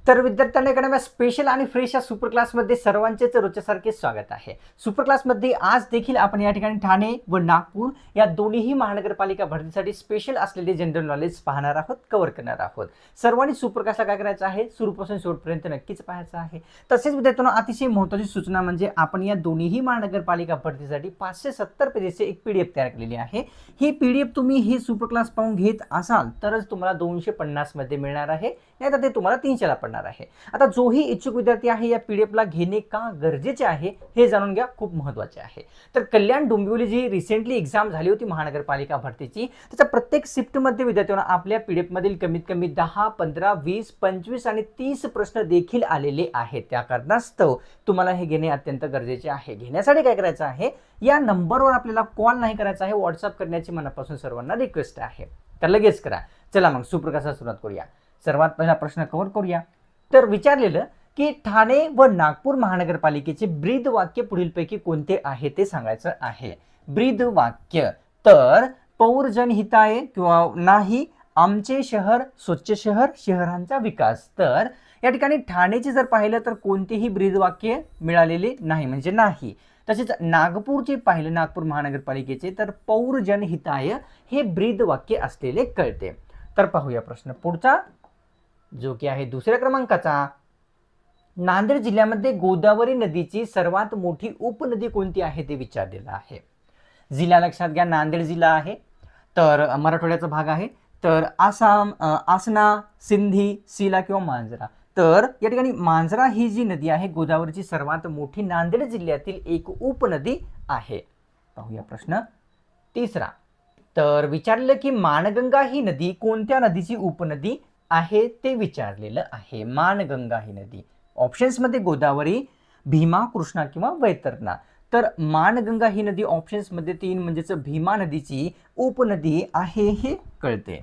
तर विद्यार्थ्यांना एखाद्या स्पेशल आणि फ्रेश या सुपर क्लासमध्ये सर्वांचेच रोजच्यासारखे स्वागत आहे। सुपर क्लासमध्ये आज देखील आपण या ठिकाणी ठाणे व नागपूर या दोन्हीही महानगरपालिका भरतीसाठी स्पेशल असलेले जनरल नॉलेज पाहणार आहोत, कव्हर करणार आहोत। सर्वांनी सुपर क्लासला काय करायचं आहे, सुरूपासून शेवटपर्यंत नक्कीच पाहायचं आहे। तसेच विद्यार्थ्यांना अतिशय महत्त्वाची सूचना म्हणजे आपण या दोन्हीही महानगरपालिका भरतीसाठी 570 पेजेसचे एक पीडीएफ तयार केलेली आहे। ही पीडीएफ तुम्ही ही सुपर क्लास पाहून घेत असाल तरच तुम्हाला 250 मध्ये मिळणार आहे, नाही तर ते तुम्हाला 300 ला पडणार आहे। आता जोही इच्छुक विद्यार्थी आहे या पीडीएफ ला घेणे का गरजेचे आहे हे जाणून घ्या, खूप महत्त्वाचे आहे। तर कल्याण डोंबिवली जी रिसेंटली एक्झाम झाली होती महानगरपालिका भरतीची, त्याच्या प्रत्येक शिफ्ट मध्ये विद्यार्थ्यांना आपल्या पीडीएफ मधील कमीत कमी 10, 15, 20, 25 आणि 30 प्रश्न देखील आलेले आहेत। त्या कारणास्तव तुम्हाला हे घेणे अत्यंत गरजेचे आहे। घेण्यासाठी काय करायचं आहे, या नंबरवर आपल्याला कॉल नाही करायचा आहे, व्हॉट्सअप करण्याची मनापासून सर्वांना रिक्वेस्ट आहे। तर लगेच करा। चला मग सुपर क्लासला सुरुवात करूया। सर्वात पहिला प्रश्न कव्हर करूया। तर विचारलेलं की ठाणे व नागपूर महानगरपालिकेचे ब्रीद वाक्य पुढीलपैकी कोणते आहे ते सांगायचं आहे। ब्रीद वाक्य तर पौर जनहिताय किंवा नाही, आमचे शहर स्वच्छ शहर, शहरांचा विकास। तर या ठिकाणी ठाणेचे जर पाहिलं तर कोणतेही ब्रीद वाक्य मिळालेले नाही, म्हणजे नाही। तसेच नागपूरचे पाहिलं, नागपूर महानगरपालिकेचे, तर पौर जनहिताय हे ब्रीद वाक्य असलेले कळते। तर पाहूया प्रश्न पुढचा, जो की आहे दुसऱ्या क्रमांकाचा। नांदेड जिल्ह्यामध्ये गोदावरी नदीची सर्वात मोठी उपनदी कोणती आहे ते विचारलेलं आहे। जिल्हा लक्षात घ्या, नांदेड जिल्हा आहे, तर मराठवाड्याचा भाग आहे। तर आसाम, आसना, सिंधी, सिला किंवा मांजरा। तर या ठिकाणी मांजरा ही जी नदी आहे गोदावरीची सर्वात मोठी नांदेड जिल्ह्यातील एक उपनदी आहे। पाहूया प्रश्न तिसरा। तर विचारलं की माणगंगा ही नदी कोणत्या नदीची उपनदी आहे ते विचारलेलं आहे। माणगंगा ही नदी ऑप्शन्स मध्ये गोदावरी, भीमा, कृष्णा किंवा वैतरणा। तर माणगंगा ही नदी ऑप्शन्स मध्ये 3 म्हणजेच भीमा नदीची उपनदी आहे हे कळते।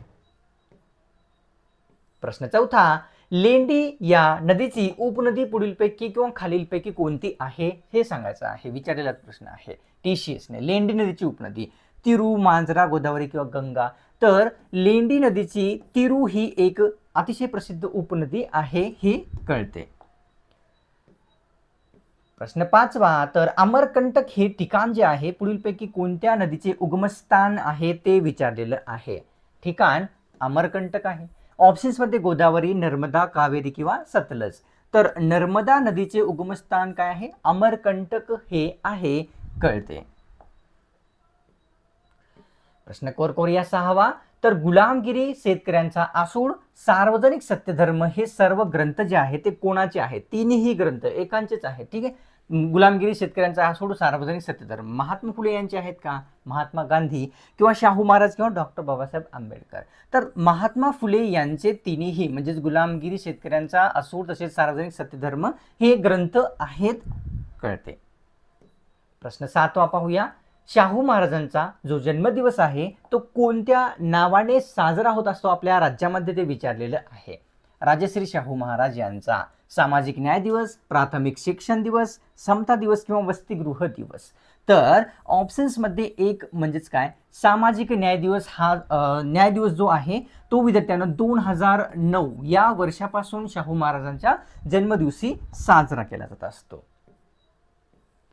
प्रश्न चौथा। लेंडी या नदीची उपनदी पुढीलपैकी किंवा खालीलपैकी कोणती आहे हे सांगायचं आहे। विचारलेला प्रश्न आहे TCS ने। लेंडी नदीची उपनदी तिरू, मांजरा, गोदावरी किंवा गंगा। तर लेंडी नदीची तिरू ही एक अतिशय प्रसिद्ध उपनदी आहे हे कळते। प्रश्न पाचवा। तर अमरकंटक हे ठिकाण जे आहे पुढीलपैकी कोणत्या नदीचे उगमस्थान आहे ते विचारलेलं आहे। ठिकाण अमरकंटक आहे। ऑप्शन्स मध्ये गोदावरी, नर्मदा, कावेरी किंवा सतलज। तर नर्मदा नदीचे उगमस्थान काय आहे, अमरकंटक हे आहे कळते। प्रश्न कोरकोरिया सहावा। तर गुलामगिरी, शेतकऱ्यांचा आसूड, सार्वजनिक सत्यधर्म हे सर्व ग्रंथ जे आहेत ते कोणाचे आहेत? तिन्ही ग्रंथ एकांचेच आहेत, ठीक आहे। गुलामगिरी, शेतकऱ्यांचा आसूड, सार्वजनिक सत्यधर्म महात्मा फुले यांचे आहेत का, महात्मा गांधी किंवा शाहू महाराज किंवा डॉक्टर बाबासाहेब आंबेडकर? तर महात्मा फुले यांचे तिन्ही म्हणजेच गुलामगिरी, शेतकऱ्यांचा आसूड तसेच सार्वजनिक सत्यधर्म हे ग्रंथ आहेत कळते। प्रश्न सातवा पाहूया। शाहू महाराजांचा जो जन्मदिवस आहे तो कोणत्या नावाने साजरा होत असतो आपल्या राज्यामध्ये ते विचारलेलं आहे। राजश्री शाहू महाराज यांचा सामाजिक न्याय दिवस, प्राथमिक शिक्षण दिवस, समता दिवस किंवा वसतिगृह दिवस। तर ऑप्शन्स मध्ये एक म्हणजेच काय, सामाजिक न्याय दिवस हा न्याय दिवस जो आहे तो विद्यार्थ्यांना 2009 या वर्षापासून शाहू महाराजांच्या जन्मदिवशी साजरा केला जात असतो।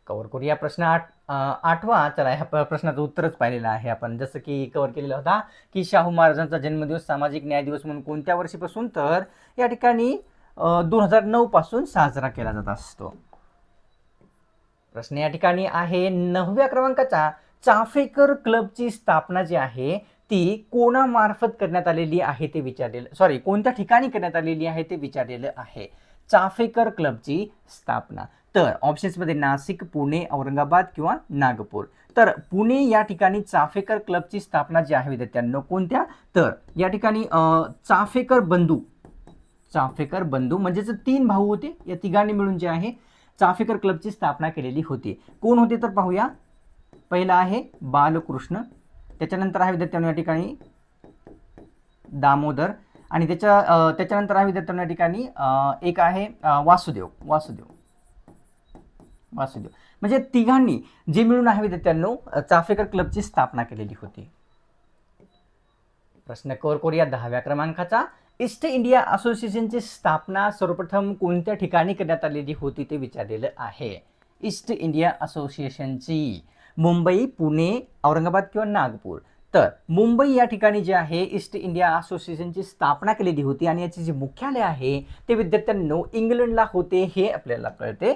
कव्हर करूया प्रश्न आठवा। चला ह्या प्रश्नाचं उत्तरच पाहिलेलं आहे आपण, जसं की कव्हर केलेला होता की शाहू महाराजांचा जन्मदिवस सामाजिक न्याय दिवस म्हणून कोणत्या वर्षीपासून, तर या ठिकाणी 2009 पासून साजरा केला जात असतो। प्रश्न या ठिकाणी आहे 9व्या क्रमांकाचा। चाफेकर क्लबची स्थापना जी आहे ती कोणामार्फत करण्यात आलेली आहे ते विचारलेलं, कोणत्या ठिकाणी करण्यात आलेली आहे ते विचारलेलं आहे। चाफेकर क्लबची स्थापना तर ऑप्शन्स मध्ये नाशिक, पुणे, औरंगाबाद किंवा नागपूर। तर पुणे या ठिकाणी चाफेकर क्लबची स्थापना जी आहे विद्यार्थ्यांनो कोणत्या, तर या ठिकाणी चाफेकर बंधू म्हणजेच 3 भाऊ होते, या तिघांनी मिळून जे आहे चाफेकर क्लबची स्थापना केलेली होती। कोण होते तर पाहूया। पहिला आहे बालकृष्ण, त्याच्यानंतर आहे विद्यार्थ्यांनो या ठिकाणी दामोदर, आणि त्याच्यानंतर आहे विद्यार्थ्यांनो या ठिकाणी एक आहे वासुदेव। म्हणजे तिघांनी जे मिळून आहे विद्यार्थ्यांनो चाफेकर क्लबची स्थापना केलेली होती। प्रश्न कव्हर करूया 10व्या क्रमांकाचा। ईस्ट इंडिया असोसिएशनची स्थापना सर्वप्रथम कोणत्या ठिकाणी करण्यात आलेली होती ते विचारलेलं आहे. ईस्ट इंडिया असोसिएशनची मुंबई, पुणे, औरंगाबाद किंवा नागपूर. तर मुंबई या ठिकाणी जे आहे ईस्ट इंडिया असोसिएशनची स्थापना केलेली होती आणि याचे जे मुख्यालय आहे ते विद्यार्थ्यांनो इंग्लंडला होते हे आपल्याला कळते.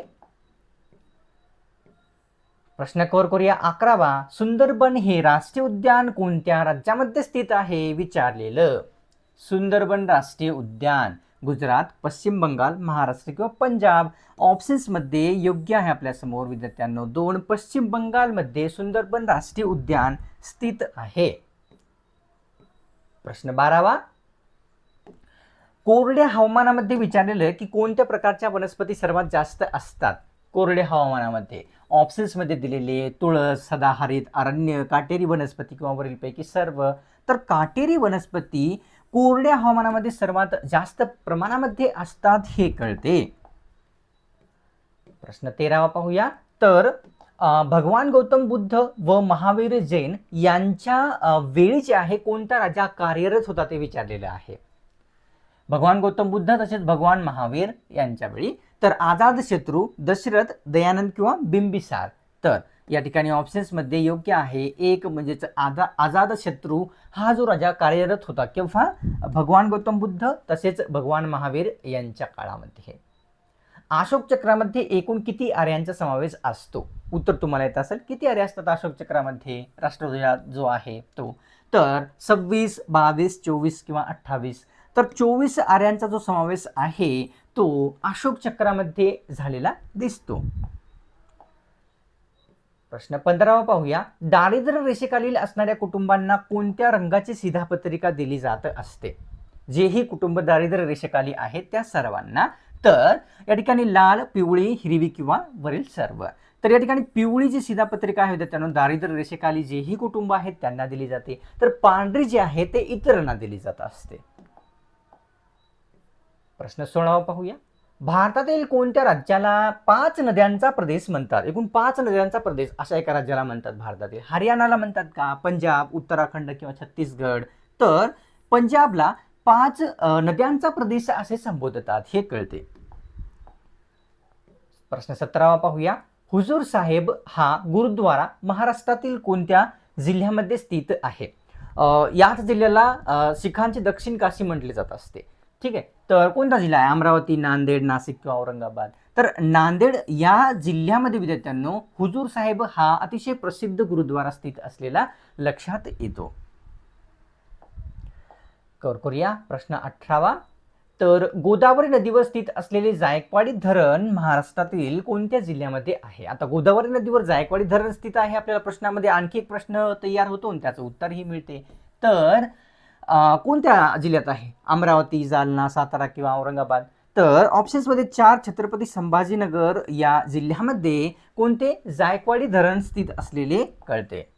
प्रश्न कव्हर करूया 11वा. सुंदरबन हे राष्ट्रीय उद्यान कोणत्या राज्यामध्ये स्थित आहे विचारलेलं. सुंदरबन राष्ट्रीय उद्यान गुजरात, पश्चिम बंगाल, महाराष्ट्र किंवा पंजाब. ऑप्शन्समध्ये योग्य आहे आपल्यासमोर विद्यार्थ्यांनो 2. पश्चिम बंगालमध्ये सुंदरबन राष्ट्रीय उद्यान स्थित आहे. प्रश्न 12वा. कोरड्या हवामानामध्ये विचारलेलं की कोणत्या प्रकारच्या वनस्पती सर्वात जास्त असतात कोरड्या हवामानामध्ये. ऑप्शन्समध्ये दिलेले तुळस, सदाहरित, अरण्य, काटेरी वनस्पती किंवा वरीलपैकी सर्व. तर काटेरी वनस्पती कोरड्या हवामानामध्ये सर्वात जास्त प्रमाणामध्ये असतात हे कळते. प्रश्न 13वा पाहूया. तर भगवान गौतम बुद्ध व महावीर जैन यांच्या वेळी जे आहे कोणता राजा कार्यरत होता ते विचारलेलं आहे. भगवान गौतम बुद्ध तसेच भगवान महावीर यांच्या वेळी. तर अजातशत्रू, दशरथ, दयानंद किंवा बिंबिसार. तर या ठिकाणी ऑप्शन्समध्ये योग्य आहे 1 म्हणजेच अजातशत्रू हा जो राजा कार्यरत होता केव्हा भगवान गौतम बुद्ध तसेच भगवान महावीर यांच्या काळामध्ये. अशोक चक्रामध्ये एकूण किती आर्यांचा समावेश असतो. उत्तर तुम्हाला येत असेल किती आर्या असतात अशोक चक्रामध्ये राष्ट्रध्वज जो आहे तो. तर 26, 22, 24 किंवा 28. तर 24 आर्यांचा जो समावेश आहे तो अशोक चक्रामध्ये झालेला दिसतो. प्रश्न 15वा पाहूया. दारिद्र्य रेषेखालील असणाऱ्या कुटुंबांना कोणत्या रंगाची शिधापत्रिका दिली जात असते. जेही कुटुंब दारिद्र्य रेषेखाली आहेत त्या सर्वांना. तर या ठिकाणी लाल, पिवळी, हिरवी किंवा वरील सर्व. तर या ठिकाणी पिवळी जी शिधापत्रिका आहे त्यानं दारिद्र्य रेषेखाली जेही कुटुंब आहेत त्यांना दिली जाते. तर पांढरी जी आहे ते इतरांना दिली जात असते. प्रश्न 16वा पाहूया. भारतातील कोणत्या राज्याला 5 नद्यांचा प्रदेश म्हणतात. एकूण 5 नद्यांचा प्रदेश अशा एका राज्याला म्हणतात भारतातील. हरियाणाला म्हणतात का, पंजाब, उत्तराखंड किंवा छत्तीसगड. तर पंजाबला 5 नद्यांचा प्रदेश असे संबोधतात हे कळते. प्रश्न 17वा पाहूया. हुजूर साहेब हा गुरुद्वारा महाराष्ट्रातील कोणत्या जिल्ह्यामध्ये स्थित आहे. याच जिल्ह्याला शिखांची दक्षिण काशी म्हटले जात असते. ठीक आहे. तर कोणता जिल्हा आहे. अमरावती, नांदेड, नाशिक किंवा औरंगाबाद. तर नांदेड या जिल्ह्यामध्ये विद्यार्थ्यांनो हुजूर साहेब हा अतिशय प्रसिद्ध गुरुद्वारा स्थित असलेला लक्षात येतो. कव्हर करूया. प्रश्न 18वा. तर गोदावरी नदीवर स्थित असलेले जायकवाडी धरण महाराष्ट्रातील कोणत्या जिल्ह्यामध्ये आहे. आता गोदावरी नदीवर जायकवाडी धरण स्थित आहे. आपल्याला प्रश्नामध्ये आणखी एक प्रश्न तयार होतो आणि त्याचं उत्तरही मिळते. तर कोणत्या जिल्ह्यात आहे. अमरावती, जालना, सातारा किंवा औरंगाबाद. तर ऑप्शन्समध्ये 4 छत्रपती संभाजीनगर या जिल्ह्यामध्ये कोणते जायकवाडी धरण स्थित असलेले कळते.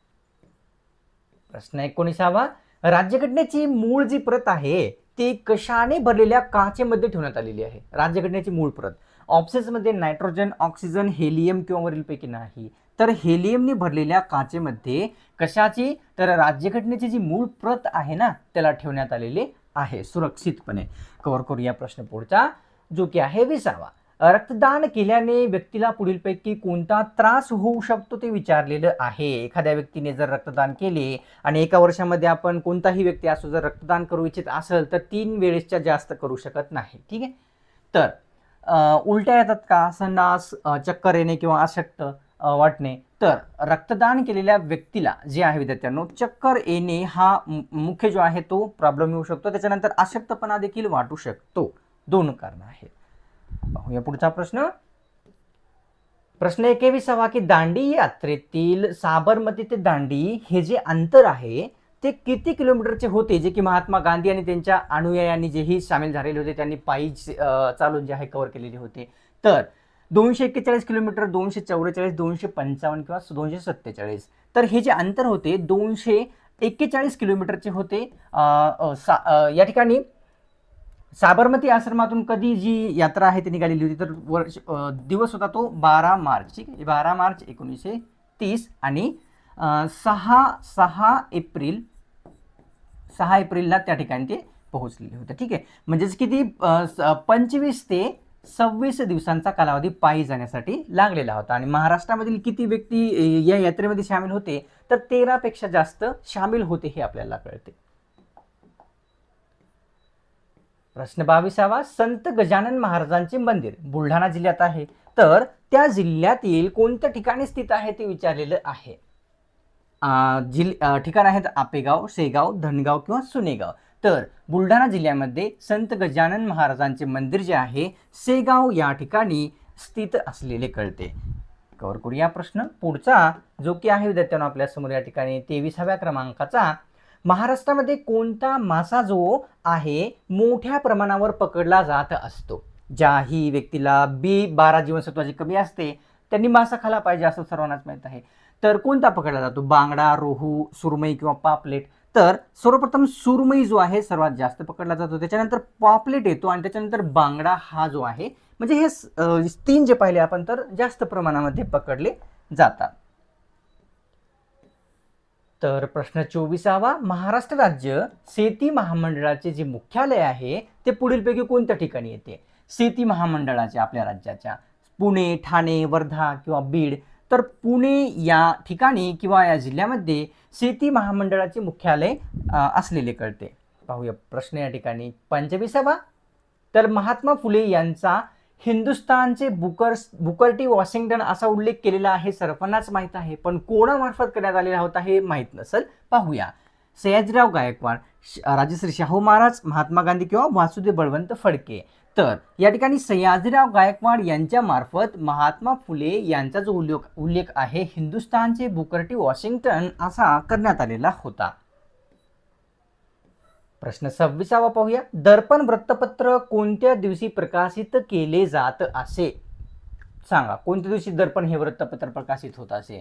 प्रश्न 19वा. राज्यघटनेची मूळ जी प्रत आहे ती कशाने भरलेल्या काचेमध्ये ठेवण्यात आलेली आहे. राज्यघटनेची मूळ प्रत. ऑप्शन्समध्ये नायट्रोजन, ऑक्सिजन, हेलियम किंवा वरीलपैकी नाही. तर हेलियमने भरलेल्या काचेमध्ये कशाची. तर राज्यघटनेची जी मूळ प्रत आहे ना त्याला ठेवण्यात आलेले आहे सुरक्षितपणे. कव्हर करूया प्रश्न पुढचा जो की आहे 20वा. रक्तदान केल्याने व्यक्तीला पुढीलपैकी कोणता त्रास होऊ शकतो ते विचारलेलं आहे. एखाद्या व्यक्तीने जर रक्तदान केले आणि एका वर्षामध्ये आपण कोणताही व्यक्ती असो जर रक्तदान करू इच्छित असेल तर 3 वेळेसच्या जास्त करू शकत नाही. ठीक आहे. तर उलट्या येतात का, संडास, चक्कर येणे किंवा अशक्त वाटणे. तर रक्तदान केलेल्या व्यक्तीला जे आहे विद्यार्थ्यांनो चक्कर येणे हा मुख्य जो आहे तो प्रॉब्लेम येऊ शकतो. त्याच्यानंतर अशक्तपणा देखील वाटू शकतो. 2 कारण आहेत. पाहूया पुढचा प्रश्न. प्रश्न 21वा की दांडी यात्रेतील साबरमती ते दांडी हे जे अंतर आहे ते किती किलोमीटरचे होते जे की महात्मा गांधी आणि त्यांच्या अनुयायांनी जेही सामील झालेले होते त्यांनी पायी चालून जे आहे कव्हर केलेले होते. तर 241 किलोमीटर, 244, 255 किंवा 247. तर हे जे अंतर होते 241 किलोमीटरचे होते. या ठिकाणी साबरमती आश्रमातून कधी जी यात्रा आहे ती निघालेली होती तर दिवस होता तो 12 मार्च. ठीक आहे. 12 मार्च 1930 आणि 6 एप्रिलला त्या ठिकाणी ते पोहोचलेले होते. ठीक आहे, म्हणजेच किती 25 ते 26 दिवसांचा कालावधी पायी जाण्यासाठी लागलेला होता. आणि महाराष्ट्रामधील किती व्यक्ती या यात्रेमध्ये सामील होते, तर 13 पेक्षा जास्त सामील होते हे आपल्याला कळते. प्रश्न 22वा, संत गजानन महाराजांचे मंदिर बुलढाणा जिल्ह्यात आहे, तर त्या जिल्ह्यातील कोणत्या ठिकाणी स्थित आहे ते विचारलेलं आहे. ठिकाण आहेत आपेगाव, शेगाव, धनगाव किंवा सुनेगाव. तर बुलढाणा जिल्ह्यामध्ये संत गजानन महाराजांचे मंदिर जे आहे शेगाव या ठिकाणी स्थित असलेले कळते. कव्हर करूया प्रश्न. पुढचा जो की आहे विद्यार्थ्यांनो आपल्या समोर या ठिकाणी 23व्या क्रमांकाचा, महाराष्ट्रामध्ये कोणता मासा जो आहे मोठ्या प्रमाणावर पकडला जात असतो. ज्याही व्यक्तीला B12 जीवनसत्वाची कमी असते त्यांनी मासा खाला पाहिजे असं सर्वांनाच माहीत आहे. तर कोणता पकडला जातो, बांगडा, रोहू, सुरमई किंवा पापलेट. तर सर्वप्रथम सुरमई जो आहे सर्वात जास्त पकडला जातो, त्याच्यानंतर पापलेट येतो आणि त्याच्यानंतर बांगडा हा जो आहे, म्हणजे हे 3 जे पाहिले आपण तर जास्त प्रमाणामध्ये पकडले जातात. तर प्रश्न 24वा, महाराष्ट्र राज्य शेती महामंडळाचे जे मुख्यालय आहे ते पुढीलपैकी कोणत्या ठिकाणी येते. शेती महामंडळाचे आपल्या राज्याच्या पुणे, ठाणे, वर्धा किंवा बीड. तर पुणे या ठिकाणी किंवा या जिल्ह्यामध्ये शेती महामंडळाचे मुख्यालय असलेले कळते. पाहूया प्रश्न या ठिकाणी 25वा, तर महात्मा फुले यांचा हिंदुस्थानचे बुकर टी वॉशिंग्टन असा उल्लेख केलेला आहे, सर्वांनाच माहीत आहे, पण कोणामार्फत करण्यात आलेला होता हे माहीत नसेल. पाहूया. सयाजीराव गायकवाड, राजश्री शाहू महाराज, महात्मा गांधी किंवा वासुदेव बळवंत फडके. तर या ठिकाणी सयाजीराव गायकवाड यांच्या मार्फत महात्मा फुले यांचा जो उल्लेख आहे हिंदुस्थानचे बुकर टी वॉशिंग्टन असा करण्यात आलेला होता. प्रश्न 26वा पाहूया. दर्पण वृत्तपत्र कोणत्या दिवशी प्रकाशित केले जात असे. सांगा कोणत्या दिवशी दर्पण हे वृत्तपत्र प्रकाशित होत असे.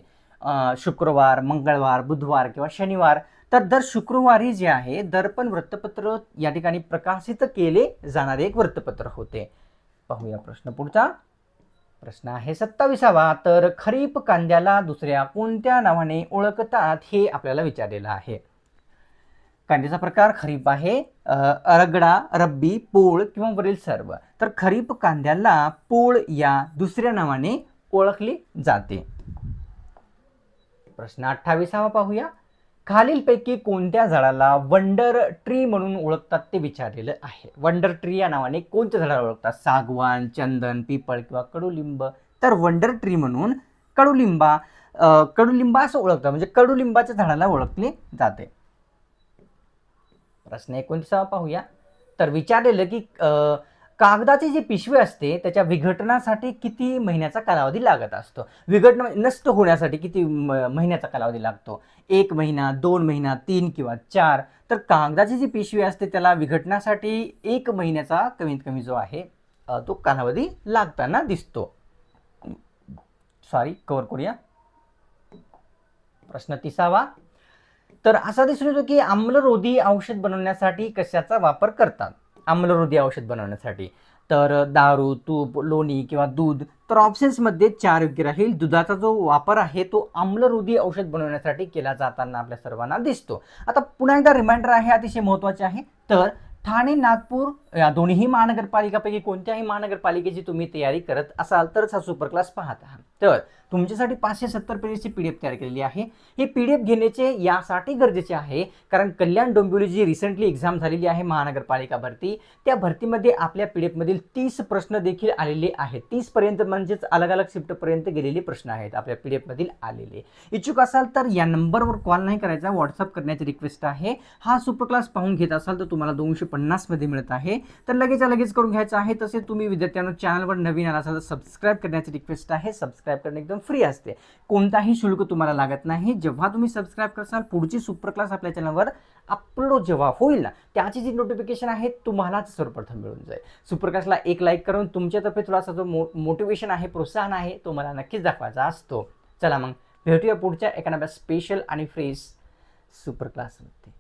शुक्रवार, मंगळवार, बुधवार किंवा शनिवार. तर दर शुक्रवारी जे आहे दर्पण वृत्तपत्र या ठिकाणी प्रकाशित केले जाणारे एक वृत्तपत्र होते. पाहूया प्रश्न पुढचा. प्रश्न आहे 27वा, तर खरीप कांद्याला दुसऱ्या कोणत्या नावाने ओळखतात हे आपल्याला विचारलेलं आहे. कांद्याचा प्रकार खरीप आहे, रगडा, रब्बी, पोळ किंवा वरील सर्व. तर खरीप कांद्याला पोळ या दुसऱ्या नावाने ओळखले जाते. प्रश्न 28वा पाहूया. खालीलपैकी कोणत्या झाडाला वंडर ट्री म्हणून ओळखतात ते विचारलेलं आहे. वंडर ट्री या नावाने कोणत्या झाडाला ओळखतात. सागवान, चंदन, पिपळ किंवा कडुलिंब. तर वंडर ट्री म्हणून कडुलिंबा असं ओळखतात, म्हणजे कडुलिंबाच्या झाडाला ओळखले जाते. प्रश्न 29वा पाहूया. तर विचारलेलं की कागदाची जी पिशवी असते त्याच्या विघटनासाठी किती महिन्याचा कालावधी लागत असतो. विघटन नष्ट होण्यासाठी किती महिन्याचा कालावधी लागतो. 1 महिना, 2 महिना, 3 किंवा 4. तर कागदाची जी पिशवी असते त्याला विघटनासाठी 1 महिन्याचा कमीत कमी जो आहे तो कालावधी लागताना दिसतो. कव्हर करूया. प्रश्न 30वा. तर असा दिसून येतो की आम्लरोधी औषध बनवण्यासाठी कशाचा वापर करतात. आम्लरोधी औषध बनवण्यासाठी तर दारू, तूप, लोणी किंवा दूध. तर ऑप्शन्समध्ये 4 योग्य राहील. दुधाचा जो वापर आहे तो आम्लरोधी औषध बनवण्यासाठी केला जाताना आपल्या सर्वांना दिसतो. आता पुन्हा एकदा रिमाइंडर आहे, अतिशय महत्त्वाचे आहे. तर ठाणे, नागपूर या दोन्ही महानगरपालिकापैकी कोणत्याही महानगरपालिकेची तुम्ही तयारी करत असाल तरच हा सुपर क्लास पाहत आहात. तर तुमच्यासाठी 570 पेजेसची PDF तयार केलेली आहे. हे PDF घेण्याचे यासाठी गरजेचे आहे कारण कल्याण डोंबिवली जी रिसेंटली एक्झाम झालेली आहे महानगरपालिका भरती, त्या भरतीमध्ये आपल्या PDF मधील 30 प्रश्न देखील आलेले आहेत. 30 पर्यंत म्हणजेच अलग अलग शिफ्ट पर्यंत गेलेले प्रश्न आहेत आपल्या PDF मधील आलेले. इच्छुक असाल तर या नंबरवर कॉल नाही करायचा, व्हॉट्सअप करण्याची रिक्वेस्ट आहे. हा सुपर क्लास पाहून घेत असाल तर तुम्हाला 250 मध्ये मिळत आहे, तर लगेच करून घ्यायचं आहे. तसे तुम्ही विद्यार्थ्यांनो चॅनलवर नवीन आला असाल तर सबस्क्राईब करण्याची रिक्वेस्ट आहे. सबस्क्राईब करणे एकदम फ्री असते, कोणताही शुल्क तुम्हाला लागत नाही. जेव्हा तुम्ही सबस्क्राईब करसाल पुढची सुपर क्लास आपल्या चॅनलवर अपलोड जेव्हा होईल ना त्याची जी नोटिफिकेशन आहे तुम्हालाच सर्वप्रथम मिळून जाईल. सुपर क्लासला एक लाईक करून तुमच्यातर्फे थोडासा जो मोटिवेशन आहे, प्रोत्साहन आहे तो मला नक्कीच दाखवायचा असतो. चला मग भेटूया पुढच्या एका नव्या स्पेशल आणि फ्रेश सुपर क्लासमध्ये.